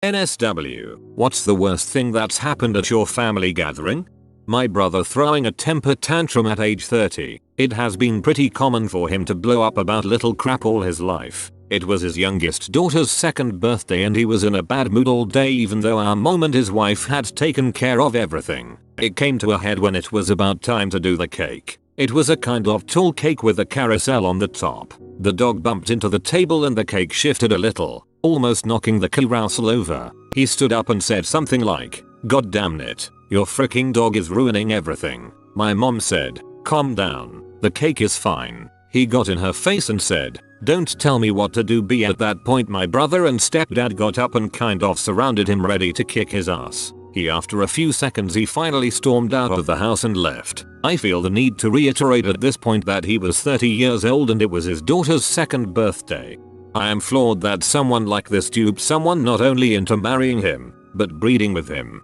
NSW, what's the worst thing that's happened at your family gathering? My brother throwing a temper tantrum at age 30. It has been pretty common for him to blow up about little crap all his life. It was his youngest daughter's second birthday and he was in a bad mood all day even though our mom and his wife had taken care of everything. It came to a head when it was about time to do the cake. It was a kind of tall cake with a carousel on the top. The dog bumped into the table and the cake shifted a little, almost knocking the carousel over. He stood up and said something like, "God damn it, your freaking dog is ruining everything." My mom said, "Calm down, the cake is fine." He got in her face and said, "Don't tell me what to do, B." At that point my brother and stepdad got up and kind of surrounded him ready to kick his ass. After a few seconds he finally stormed out of the house and left. I feel the need to reiterate at this point that he was 30 years old and it was his daughter's second birthday. I am floored that someone like this duped someone not only into marrying him, but breeding with him.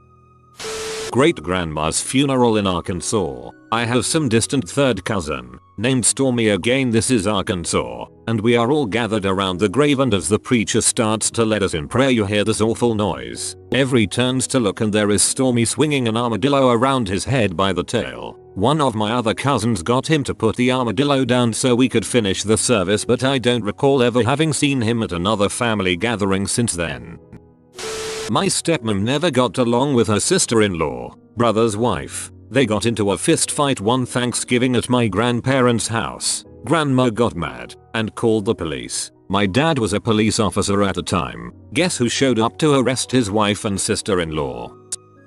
Great grandma's funeral in Arkansas. I have some distant third cousin, named Stormy. Again, this is Arkansas, and we are all gathered around the grave, and as the preacher starts to lead us in prayer you hear this awful noise. Every turns to look and there is Stormy swinging an armadillo around his head by the tail. One of my other cousins got him to put the armadillo down so we could finish the service, but I don't recall ever having seen him at another family gathering since then. My stepmom never got along with her sister-in-law, brother's wife. They got into a fist fight one Thanksgiving at my grandparents' house. Grandma got mad and called the police. My dad was a police officer at the time. Guess who showed up to arrest his wife and sister-in-law?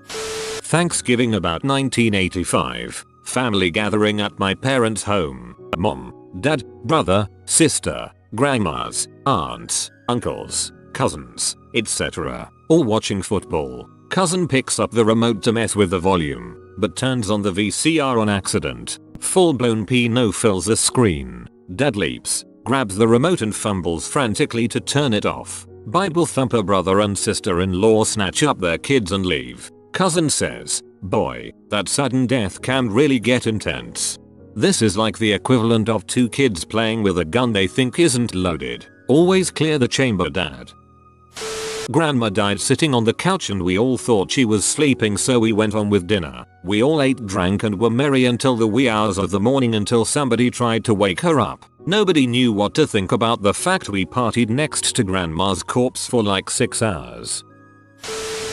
Thanksgiving about 1985. Family gathering at my parents' home. Mom, dad, brother, sister, grandmas, aunts, uncles, cousins, etc. all watching football. Cousin picks up the remote to mess with the volume, but turns on the VCR on accident. Full-blown P.No. fills the screen. Dad leaps, grabs the remote and fumbles frantically to turn it off. Bible thumper brother and sister-in-law snatch up their kids and leave. Cousin says, "Boy, that sudden death can really get intense." This is like the equivalent of two kids playing with a gun they think isn't loaded. Always clear the chamber, Dad. Grandma died sitting on the couch and we all thought she was sleeping, so we went on with dinner. We all ate, drank and were merry until the wee hours of the morning until somebody tried to wake her up. Nobody knew what to think about the fact we partied next to Grandma's corpse for like 6 hours.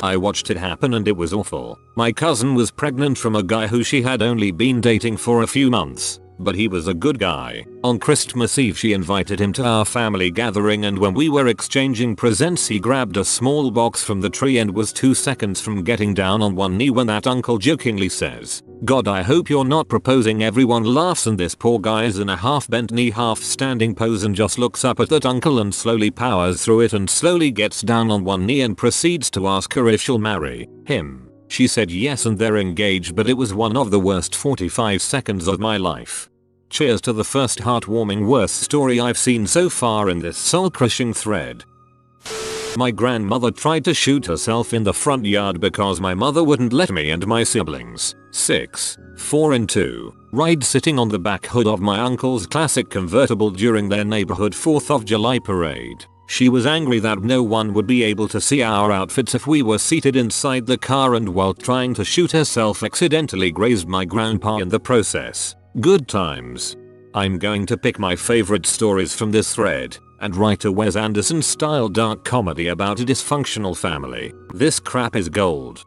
I watched it happen and it was awful. My cousin was pregnant from a guy who she had only been dating for a few months. But he was a good guy. On Christmas Eve she invited him to our family gathering, and when we were exchanging presents he grabbed a small box from the tree and was 2 seconds from getting down on one knee when that uncle jokingly says, "God, I hope you're not proposing." Everyone laughs and this poor guy is in a half bent knee, half standing pose and just looks up at that uncle and slowly powers through it and slowly gets down on one knee and proceeds to ask her if she'll marry him. She said yes and they're engaged, but it was one of the worst 45 seconds of my life. Cheers to the first heartwarming worst story I've seen so far in this soul-crushing thread. My grandmother tried to shoot herself in the front yard because my mother wouldn't let me and my siblings, 6, 4 and 2, ride sitting on the back hood of my uncle's classic convertible during their neighborhood 4th of July parade. She was angry that no one would be able to see our outfits if we were seated inside the car, and while trying to shoot herself accidentally grazed my grandpa in the process. Good times. I'm going to pick my favorite stories from this thread and write a Wes Anderson style dark comedy about a dysfunctional family. This crap is gold.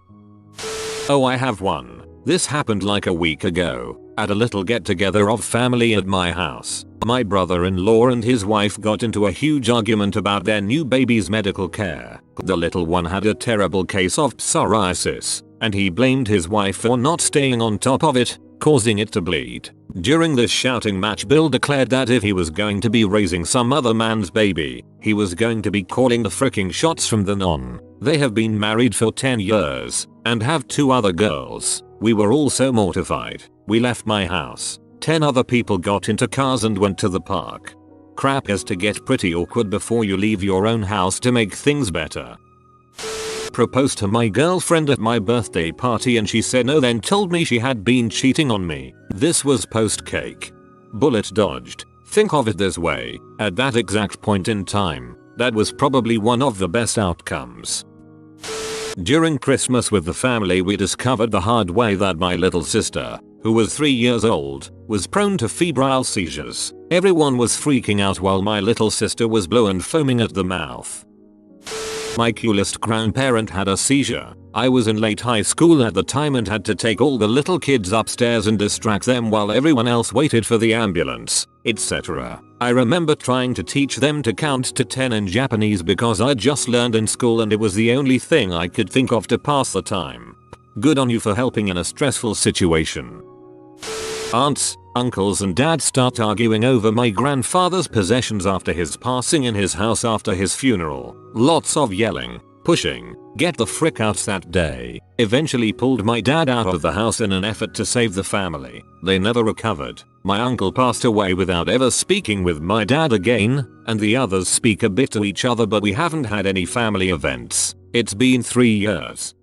Oh, I have one. This happened like a week ago at a little get together of family at my house. My brother-in-law and his wife got into a huge argument about their new baby's medical care. The little one had a terrible case of psoriasis, and he blamed his wife for not staying on top of it, causing it to bleed. During this shouting match, Bill declared that if he was going to be raising some other man's baby, he was going to be calling the fricking shots from then on. They have been married for 10 years and have 2 other girls. We were all so mortified. We left my house. 10 other people got into cars and went to the park. Crap has to get pretty awkward before you leave your own house to make things better. Proposed to my girlfriend at my birthday party and she said no, then told me she had been cheating on me. This was post cake. Bullet dodged. Think of it this way, at that exact point in time, that was probably one of the best outcomes. During Christmas with the family, we discovered the hard way that my little sister, who was 3 years old, was prone to febrile seizures. Everyone was freaking out while my little sister was blue and foaming at the mouth. My coolest grandparent had a seizure. I was in late high school at the time and had to take all the little kids upstairs and distract them while everyone else waited for the ambulance, etc. I remember trying to teach them to count to 10 in Japanese because I just learned in school and it was the only thing I could think of to pass the time. Good on you for helping in a stressful situation. Aunts, uncles and dad start arguing over my grandfather's possessions after his passing in his house after his funeral. Lots of yelling, pushing, get the frick out that day. Eventually pulled my dad out of the house in an effort to save the family. They never recovered. My uncle passed away without ever speaking with my dad again, and the others speak a bit to each other, but we haven't had any family events. It's been 3 years.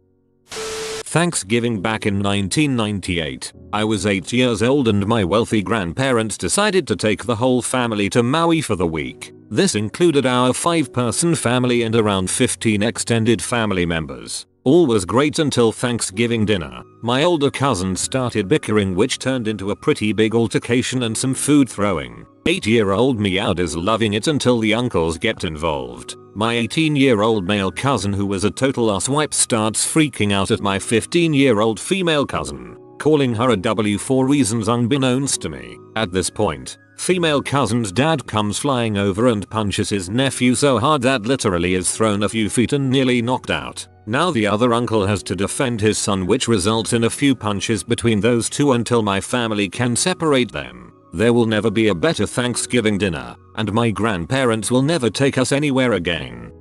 Thanksgiving back in 1998. I was 8 years old and my wealthy grandparents decided to take the whole family to Maui for the week. This included our 5-person family and around 15 extended family members. All was great until Thanksgiving dinner. My older cousins started bickering, which turned into a pretty big altercation and some food throwing. 8-year-old me out is loving it until the uncles get involved. My 18-year-old male cousin, who was a total asswipe, starts freaking out at my 15-year-old female cousin, calling her a W for reasons unbeknownst to me. At this point, female cousin's dad comes flying over and punches his nephew so hard that literally is thrown a few feet and nearly knocked out. Now the other uncle has to defend his son, which results in a few punches between those two until my family can separate them. There will never be a better Thanksgiving dinner, and my grandparents will never take us anywhere again.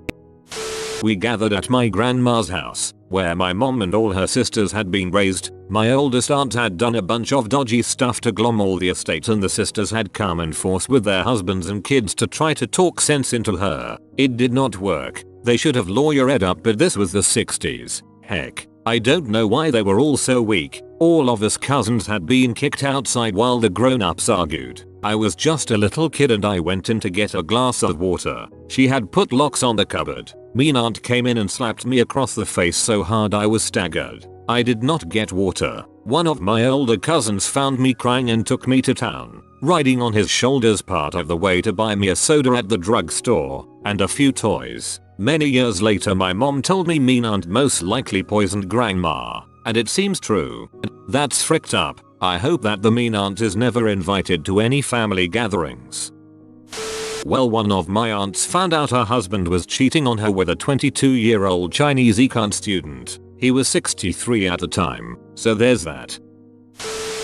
We gathered at my grandma's house, where my mom and all her sisters had been raised. My oldest aunt had done a bunch of dodgy stuff to glom all the estate, and the sisters had come in force with their husbands and kids to try to talk sense into her. It did not work. They should have lawyered up, but this was the 60s. Heck, I don't know why they were all so weak. All of us cousins had been kicked outside while the grown-ups argued. I was just a little kid and I went in to get a glass of water. She had put locks on the cupboard. Mean aunt came in and slapped me across the face so hard I was staggered. I did not get water. One of my older cousins found me crying and took me to town, riding on his shoulders part of the way to buy me a soda at the drugstore and a few toys. Many years later, my mom told me mean aunt most likely poisoned grandma. And it seems true. That's fricked up. I hope that the mean aunt is never invited to any family gatherings. Well, one of my aunts found out her husband was cheating on her with a 22-year-old Chinese econ student. He was 63 at the time, so there's that.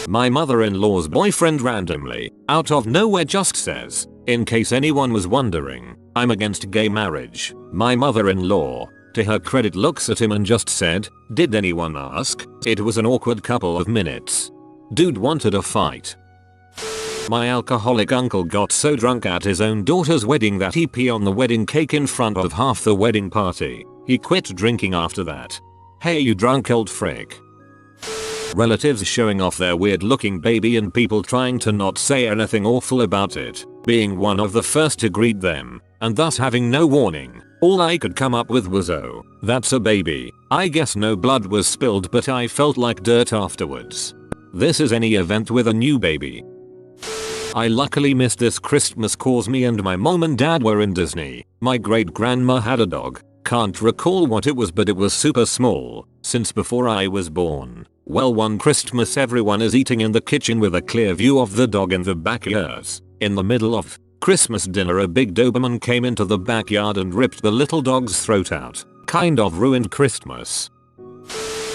My mother-in-law's boyfriend randomly, out of nowhere, just says, "In case anyone was wondering, I'm against gay marriage." My mother-in-law, to her credit, looks at him and just said, "Did anyone ask?" It was an awkward couple of minutes. Dude wanted a fight. My alcoholic uncle got so drunk at his own daughter's wedding that he peed on the wedding cake in front of half the wedding party. He quit drinking after that. Hey, you drunk old frick. Relatives showing off their weird looking baby and people trying to not say anything awful about it. Being one of the first to greet them, and thus having no warning. All I could come up with was, "Oh, that's a baby." I guess no blood was spilled, but I felt like dirt afterwards. This is any event with a new baby. I luckily missed this Christmas cause me and my mom and dad were in Disney. My great grandma had a dog. Can't recall what it was, but it was super small, since before I was born. Well, one Christmas everyone is eating in the kitchen with a clear view of the dog in the backyard. In the middle of Christmas dinner, a big Doberman came into the backyard and ripped the little dog's throat out. Kind of ruined Christmas.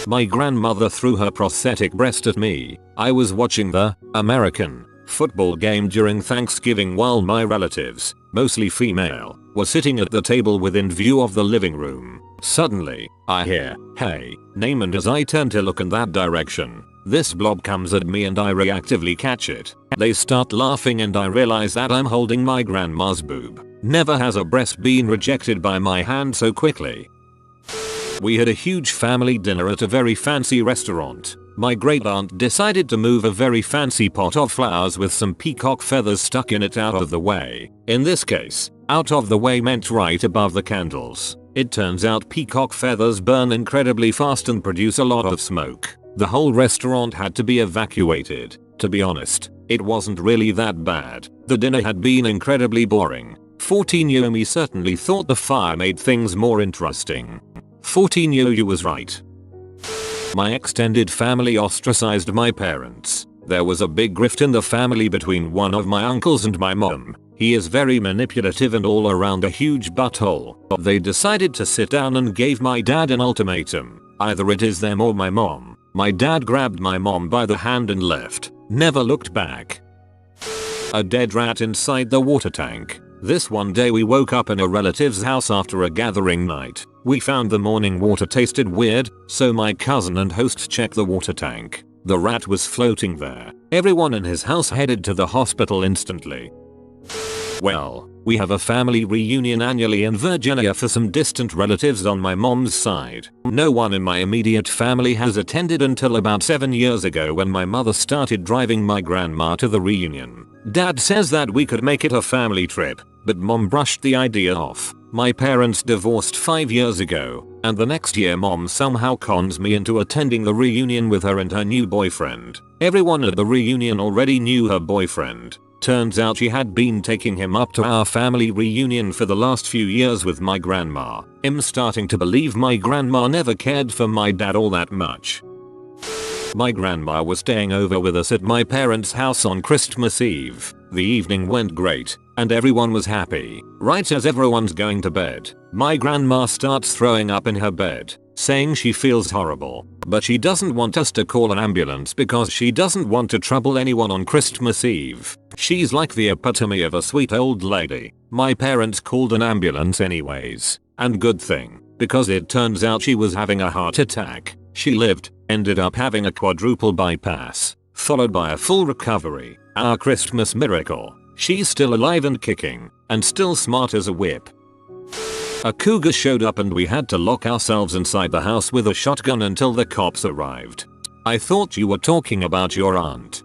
My grandmother threw her prosthetic breast at me. I was watching the American football game during Thanksgiving while my relatives, mostly female, were sitting at the table within view of the living room. Suddenly, I hear, "Hey, name," and as I turn to look in that direction, this blob comes at me and I reactively catch it. They start laughing and I realize that I'm holding my grandma's boob. Never has a breast been rejected by my hand so quickly. We had a huge family dinner at a very fancy restaurant. My great aunt decided to move a very fancy pot of flowers with some peacock feathers stuck in it out of the way. In this case, out of the way meant right above the candles. It turns out peacock feathers burn incredibly fast and produce a lot of smoke. The whole restaurant had to be evacuated. To be honest, it wasn't really that bad. The dinner had been incredibly boring. 14-year-old me certainly thought the fire made things more interesting. 14-year-old was right. My extended family ostracized my parents. There was a big grift in the family between one of my uncles and my mom. He is very manipulative and all around a huge butthole. They decided to sit down and gave my dad an ultimatum. Either it is them or my mom. My dad grabbed my mom by the hand and left. Never looked back. A dead rat inside the water tank. This one day we woke up in a relative's house after a gathering night. We found the morning water tasted weird, so my cousin and host checked the water tank. The rat was floating there. Everyone in his house headed to the hospital instantly. Well, we have a family reunion annually in Virginia for some distant relatives on my mom's side. No one in my immediate family has attended until about 7 years ago when my mother started driving my grandma to the reunion. Dad says that we could make it a family trip, but mom brushed the idea off. My parents divorced 5 years ago, and the next year mom somehow cons me into attending the reunion with her and her new boyfriend. Everyone at the reunion already knew her boyfriend. Turns out she had been taking him up to our family reunion for the last few years with my grandma. I'm starting to believe my grandma never cared for my dad all that much. My grandma was staying over with us at my parents' house on Christmas Eve. The evening went great, and everyone was happy. Right as everyone's going to bed, my grandma starts throwing up in her bed, saying she feels horrible, but she doesn't want us to call an ambulance because she doesn't want to trouble anyone on Christmas Eve. She's like the epitome of a sweet old lady. My parents called an ambulance anyways, and good thing, because it turns out she was having a heart attack. She lived, ended up having a quadruple bypass, followed by a full recovery. Our Christmas miracle. She's still alive and kicking, and still smart as a whip. A cougar showed up and we had to lock ourselves inside the house with a shotgun until the cops arrived. I thought you were talking about your aunt.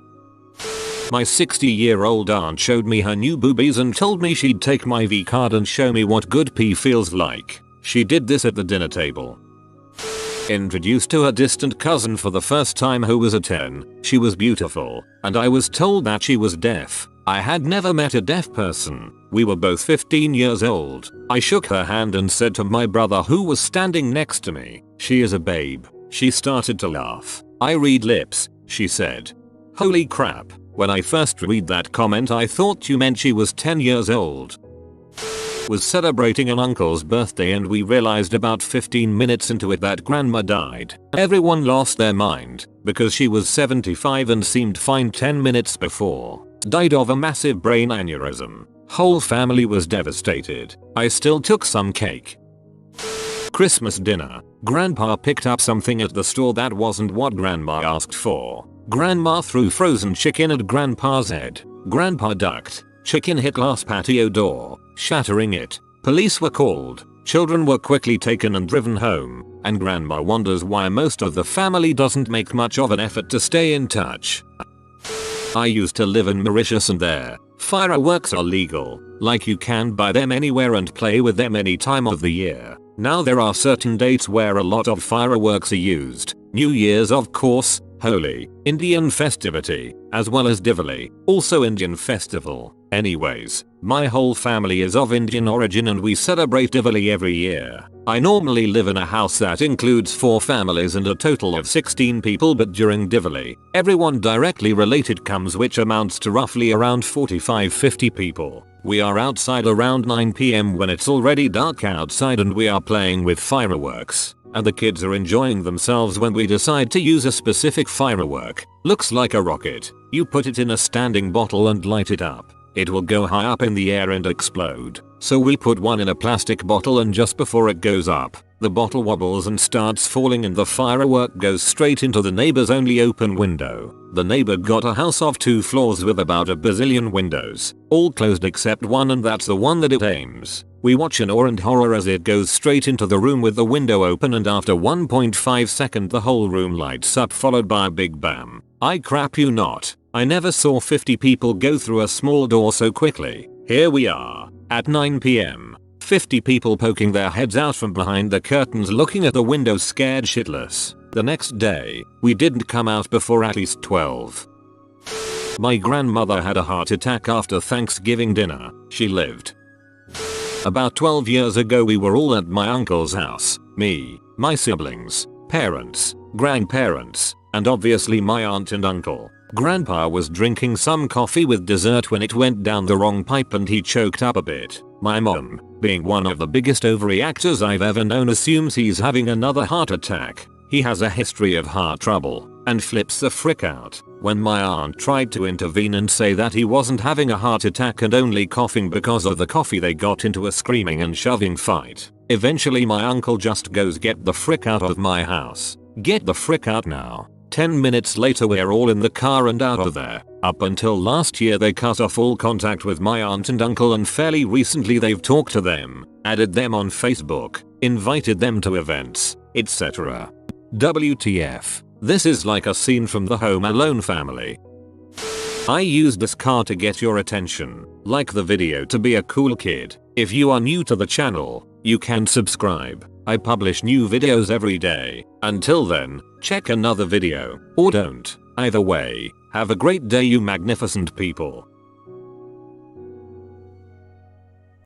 My 60-year-old aunt showed me her new boobies and told me she'd take my V card and show me what good pee feels like. She did this at the dinner table. Introduced to a distant cousin for the first time who was a 10. She was beautiful, and I was told that she was deaf. I had never met a deaf person. We were both 15 years old. I shook her hand and said to my brother who was standing next to me, "She is a babe." She started to laugh. "I read lips," she said. Holy crap. When I first read that comment I thought you meant she was 10 years old. Was celebrating an uncle's birthday and we realized about 15 minutes into it that grandma died. Everyone lost their mind because she was 75 and seemed fine 10 minutes before. Died of a massive brain aneurysm. Whole family was devastated. I still took some cake. Christmas dinner. Grandpa picked up something at the store that wasn't what grandma asked for. Grandma threw frozen chicken at grandpa's head. Grandpa ducked. Chicken hit glass patio door, shattering it. Police were called. Children were quickly taken and driven home. And grandma wonders why most of the family doesn't make much of an effort to stay in touch. I used to live in Mauritius and there, fireworks are legal. Like you can buy them anywhere and play with them any time of the year. Now there are certain dates where a lot of fireworks are used. New Year's of course, Holi, Indian festivity, as well as Diwali, also Indian festival. Anyways, my whole family is of Indian origin and we celebrate Diwali every year. I normally live in a house that includes 4 families and a total of 16 people, but during Diwali, everyone directly related comes, which amounts to roughly around 45-50 people. We are outside around 9 PM when it's already dark outside and we are playing with fireworks. And the kids are enjoying themselves when we decide to use a specific firework. Looks like a rocket. You put it in a standing bottle and light it up. It will go high up in the air and explode. So we put one in a plastic bottle and just before it goes up, the bottle wobbles and starts falling and the firework goes straight into the neighbor's only open window. The neighbor got a house of 2 floors with about a bazillion windows, all closed except one, and that's the one that it aims. We watch in awe and horror as it goes straight into the room with the window open, and after 1.5 seconds the whole room lights up, followed by a big bam. I crap you not. I never saw 50 people go through a small door so quickly. Here we are, at 9 PM. 50 people poking their heads out from behind the curtains looking at the windows scared shitless. The next day, we didn't come out before at least 12. My grandmother had a heart attack after Thanksgiving dinner. She lived. About 12 years ago we were all at my uncle's house. Me, my siblings, parents, grandparents, and obviously my aunt and uncle. Grandpa was drinking some coffee with dessert when it went down the wrong pipe and he choked up a bit. My mom, being one of the biggest overreactors I've ever known, assumes he's having another heart attack. He has a history of heart trouble and flips the frick out when my aunt tried to intervene and say that he wasn't having a heart attack and only coughing because of the coffee. They got into a screaming and shoving fight. Eventually my uncle just goes, "Get the frick out of my house. Get the frick out now." 10 minutes later we're all in the car and out of there. Up until last year they cut off all contact with my aunt and uncle, and fairly recently they've talked to them, added them on Facebook, invited them to events, etc. WTF. This is like a scene from the Home Alone family. I used this car to get your attention. Like the video to be a cool kid. If you are new to the channel, you can subscribe. I publish new videos every day. Until then, check another video, or don't. Either way, have a great day you magnificent people.